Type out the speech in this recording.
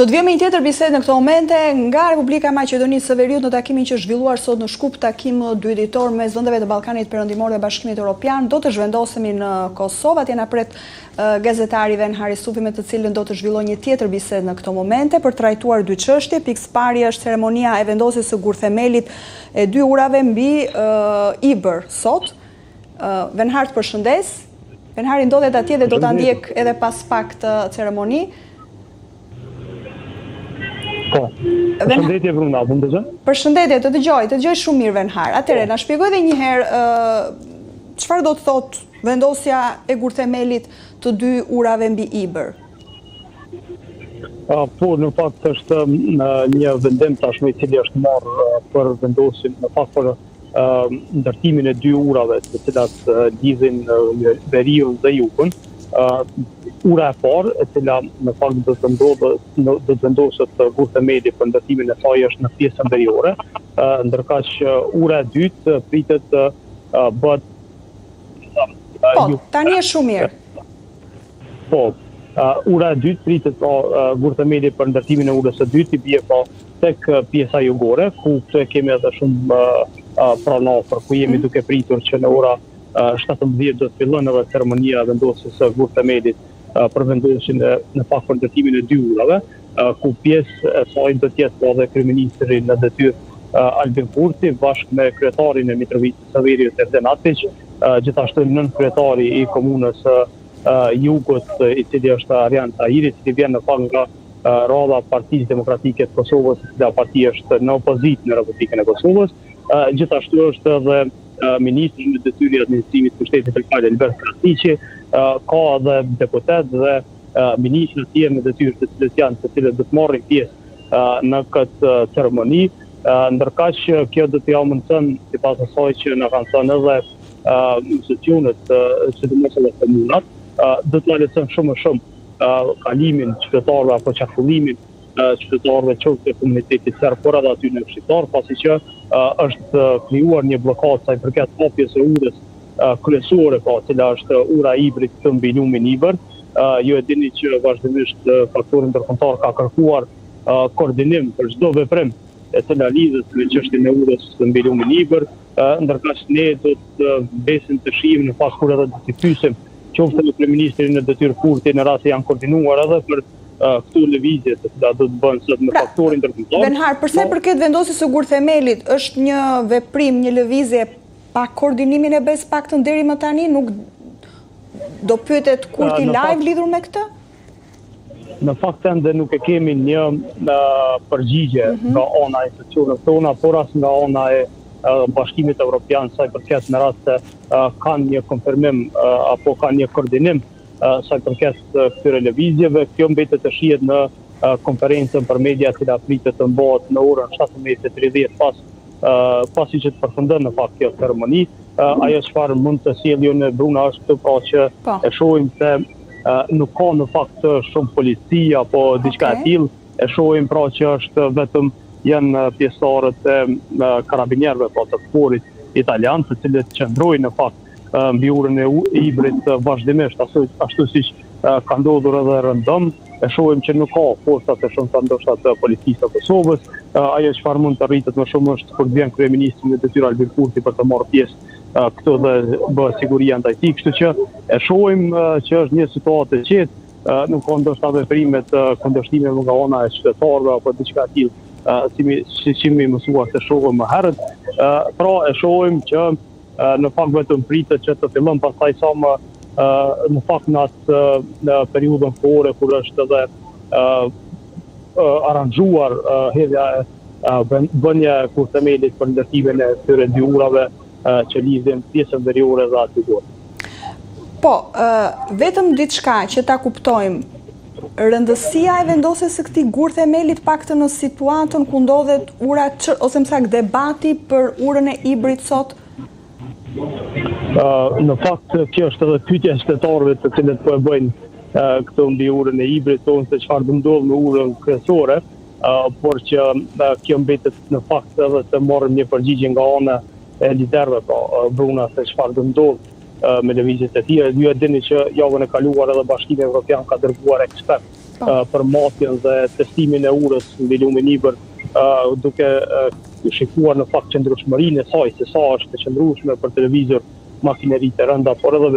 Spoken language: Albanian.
Do të vjemi një tjetër bisedë në këto momente nga Republika e Maqedonisë së Veriut në takimin që zhvilluar sot në Shkup, takim dyditor mes vendeve të Ballkanit Perëndimor dhe Bashkimit Evropian. Do të zhvendosemi në Kosovë, atje na pret gazetari Venhar Isufi, me të cilën do të zhvilloj një tjetër bisedë në këto momente për trajtuar dy çështje. Pikëparja është ceremonia e vendosjes së gurthemelit e dy urave mbi Ibër sot. Venhar, të përshëndes. Venhari ndodhet atje dhe do ta ndjek edhe pas pak të ceremoni. Po, përshëndetje Bruna, më dëgjon? Përshëndetje, të dëgjoj shumë mirë Venhar. Atëherë, na shpjegoj edhe një herë çfarë do të thotë vendosja e gurthemelit të dy urave mbi Ibër. Po, në fakt është një vendim tashmë i cili është marrë për vendosin, në fakt për ndërtimin e dy urave, të cilat lidhin Veriun dhe Jugun. Ura e parë, e cila në fakt do të vendoset gurthemeli për ndërtimin e saj është në pjesën veriore, ndërkaq ura e dytë pritet bëhet. Po, tani është shumë mirë. Po, ura e dytë pritet gurthemeli për ndërtimin e urës së dytë i bie tek pjesa jugore, ku këtu kemi edhe shumë pranafër, ku jemi duke pritur që në ora 17 do të fillon edhe ceremonia e vendosjes së gurthemelit për vendosin në fakt për ndërtimin e dy urave, ku pjesë e saj do të jetë edhe kryeministri në detyrë Albin Kurti bashkë me kryetarin e Mitrovicës së Veriut Erden Atić, gjithashtu nën kryetari i komunës Jugut, i cili është Arjan Tahiri, i cili vjen në fakt nga rradha Partisë Demokratike të Kosovës, e cila parti është në opozitë në Republikën e Kosovës. Gjithashtu është edhe ministri në detyrë i administrimit të shtetit Elfaj Elber Krasniqi, ka edhe deputet dhe ministri të tjerë në detyrë të cilët janë, të cilët do të marrin pjesë në këtë ceremoni, ndërkaq kjo do të mundson sipas asaj që na kanë thënë edhe institucionet, sidomos edhe komunat, do të lehtëson shumë më shumë kalimin qytetarëve apo qarkullimin qytetarëve qoftë të komunitetit serb, por edhe aty në shqiptar, pasi që është krijuar një blokadë sa i përket hapjes së urës kryesore, cila është ura e Ibrit të mbi lumin Ibër. Ju e dini që vazhdimisht faktori ndërkombëtar ka kërkuar koordinim për çdo veprim e cila lidhet me çështjen e urës mbi lumin Ibër, ndërkaq ne do të besim të shihim në fakt kur edhe do të pyesim qoftë me kryeministrin në detyrë Kurti në rast se janë koordinuar edhe për këtu lëvizje të cilat do të bëhen sot me faktorin ndërkombëtar. Venhar, përse përket vendosjes së gurthemelit, është një veprim, një lëvizje pa koordinimin e BE-s paktën deri më tani, nuk do pyetet Kurti live lidhur me këtë? Në fakt ende nuk e kemi një përgjigje nga ana e institucioneve tona, por as nga ana e Bashkimit Evropian, sa i përket në rast se kanë një konfirmim apo kanë një koordinim sa i përket këtyre lëvizjeve. Kjo mbetet të shihet në konferencën për media që pritet të mbahet në orën 17:30 pasi që të përfundon në fakt kjo ceremoni. Ajo çfarë mund të sjellë ju në Bruna është këtu, pra që e shohim se nuk ka në fakt shumë polici apo diçka e tillë. E shohim pra që është vetëm janë pjesëtarët e karabinierëve, po të kforit italian, të cilët qëndrojnë në fakt mbi urën e Ibrit vazhdimisht, ashtu siç ka ndodhur edhe rëndom. E shohim që nuk ka forca të shumta ndoshta të policisë të Kosovës. Ajo çfarë mund të rritet më shumë është kur vjen kryeministri në detyrë Albin Kurti për të marrë pjesë këtu dhe bëhet siguria ndaj tij, kështu që e shohim që është një situatë e qetë, nuk ka ndoshta veprime të kundërshtime nga ana e qytetarëve apo diçka e tillë, siç jemi mësuar të shohim më herët. Pra e shohim që në fakt vetëm pritet që të fillon pastaj sa më në fakt në periudhën kohore kur është edhe aranxhuar hedhja bënia e gurthemelit për ndërtimin e këtyre dy urave që lidhin pjesën veriore dhe aty jugore. Po, vetëm diçka që ta kuptojmë, rëndësia e vendosjes së këtij gurthemelit paktën në situatën ku ndodhet ura ose më saktë debati për urën e Ibrit sot. Në fakt kjo është edhe pyetja e qytetarëve të cilët po e bëjnë këtu mbi urën e Ibrit, tonë se çfarë do ndodh me urën kryesore, por që kjo mbetet në fakt edhe të marrim një përgjigje nga ana e liderëve, Bruna, se çfarë do ndodh me lëvizjet e tjera. Ju e dini që javën e kaluar edhe Bashkimi Evropian ka dërguar ekspert për matjen dhe testimin e urës mbi lumin Ibër, duke shikuar në fakt qëndrueshmërinë e saj, se sa është e qëndrueshme për televizor, makineritë e rënda, por edhe